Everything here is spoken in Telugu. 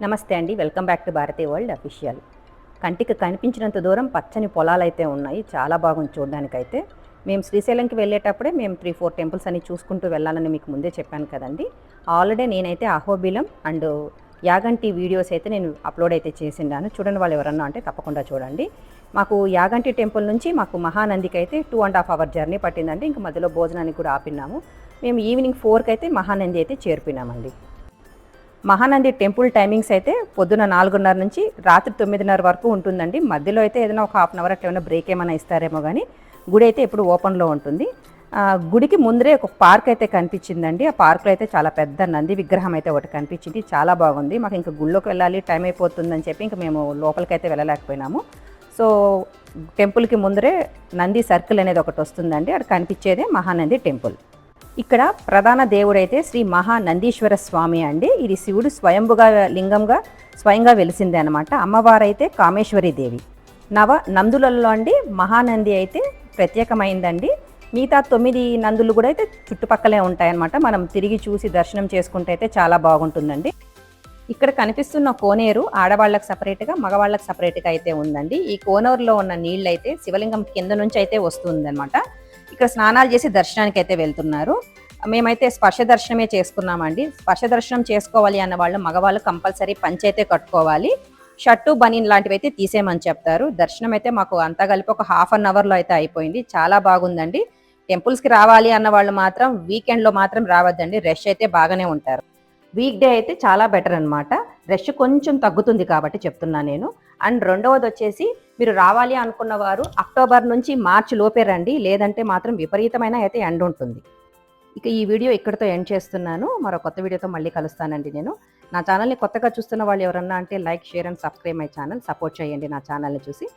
నమస్తే అండి. Welcome back to Bharati world official. కంటికి కనిపించినంత దూరం పచ్చని పొలాలైతే ఉన్నాయి. చాలా బాగుంది చూడడానికైతే. మేము శ్రీశైలంకి వెళ్ళేటప్పుడే మేము 3, 4 టెంపుల్స్ అని చూసుకుంటూ వెళ్ళాలని మీకు ముందే చెప్పాను కదండీ. ఆల్రెడీ నేనైతే అహోబిలం అండ్ యాగంటి వీడియోస్ అయితే నేను అప్లోడ్ అయితే చేసిండాను. చూడని వాళ్ళు ఎవరన్నా అంటే తప్పకుండా చూడండి. మాకు యాగంటి టెంపుల్ నుంచి మాకు మహానందికి అయితే 2.5 అవర్ జర్నీ పట్టిందండి. ఇంక మధ్యలో భోజనానికి కూడా ఆపినాము. మేము ఈవినింగ్ 4కి అయితే మహానంది అయితే చేరుకున్నామండి. మహానంది టెంపుల్ టైమింగ్స్ అయితే పొద్దున 4:30 నుంచి రాత్రి 9:30 వరకు ఉంటుందండి. మధ్యలో అయితే ఏదైనా ఒక హాఫ్ అన్ అవర్ అట్లా ఏమైనా బ్రేక్ ఏమైనా ఇస్తారేమో కానీ గుడి అయితే ఎప్పుడు ఓపెన్లో ఉంటుంది. గుడికి ముందరే ఒక పార్క్ అయితే కనిపించిందండి. ఆ పార్క్లో అయితే చాలా పెద్ద నంది విగ్రహం అయితే ఒకటి కనిపించింది. చాలా బాగుంది. మాకు ఇంకా గుళ్ళోకి వెళ్ళాలి, టైం అయిపోతుందని చెప్పి ఇంకా మేము లోపలికైతే వెళ్ళలేకపోయినాము. సో టెంపుల్కి ముందరే నంది సర్కిల్ అనేది ఒకటి వస్తుందండి. అక్కడ కనిపించేదే మహానంది టెంపుల్. ఇక్కడ ప్రధాన దేవుడైతే శ్రీ మహానందీశ్వర స్వామి అండి. ఇది శివుడు స్వయంభుగా లింగంగా స్వయంగా వెలిసిందే అనమాట. అమ్మవారైతే కామేశ్వరి దేవి. నందులలో అండి మహానంది అయితే ప్రత్యేకమైందండి. మిగతా 9 నందులు కూడా అయితే చుట్టుపక్కలే ఉంటాయన్నమాట. మనం తిరిగి చూసి దర్శనం చేసుకుంటే అయితే చాలా బాగుంటుందండి. ఇక్కడ కనిపిస్తున్న కోనేరు ఆడవాళ్ళకి సపరేట్గా, మగవాళ్ళకి సపరేట్గా అయితే ఉందండి. ఈ కోనేరులో ఉన్న నీళ్ళు అయితే శివలింగం కింద నుంచి అయితే వస్తుందన్నమాట. ఇక్కడ స్నానాలు చేసి దర్శనానికి అయితే వెళ్తున్నారు. మేమైతే స్పర్శ దర్శనమే చేసుకున్నామండి. స్పర్శ దర్శనం చేసుకోవాలి అన్న వాళ్ళు మగవాళ్ళు కంపల్సరీ పంచె అయితే కట్టుకోవాలి. షర్టు బనీన్ లాంటివి అయితే తీసేయమని చెప్తారు. దర్శనం అయితే మాకు అంతా కలిపి ఒక హాఫ్ అన్ అవర్లో అయితే అయిపోయింది. చాలా బాగుందండి. టెంపుల్స్కి రావాలి అన్న వాళ్ళు మాత్రం వీకెండ్లో మాత్రం రావద్దండి. రష్ అయితే బాగానే ఉంటారు. వీక్ డే అయితే చాలా బెటర్ అనమాట. రష్ కొంచెం తగ్గుతుంది కాబట్టి చెప్తున్నా నేను. అండ్ రెండవది వచ్చేసి మీరు రావాలి అనుకున్న వారు అక్టోబర్ నుంచి మార్చి లోపే రండి. లేదంటే మాత్రం విపరీతమైన అయితే ఎండ ఉంటుంది. ఇక ఈ వీడియో ఇక్కడితో ఎండ్ చేస్తున్నాను. మరో కొత్త వీడియోతో మళ్ళీ కలుస్తానండి నేను. నా ఛానల్ని కొత్తగా చూస్తున్న వాళ్ళు ఎవరన్నా అంటే like, share and subscribe my channel. Support చేయండి నా ఛానల్ని చూసి.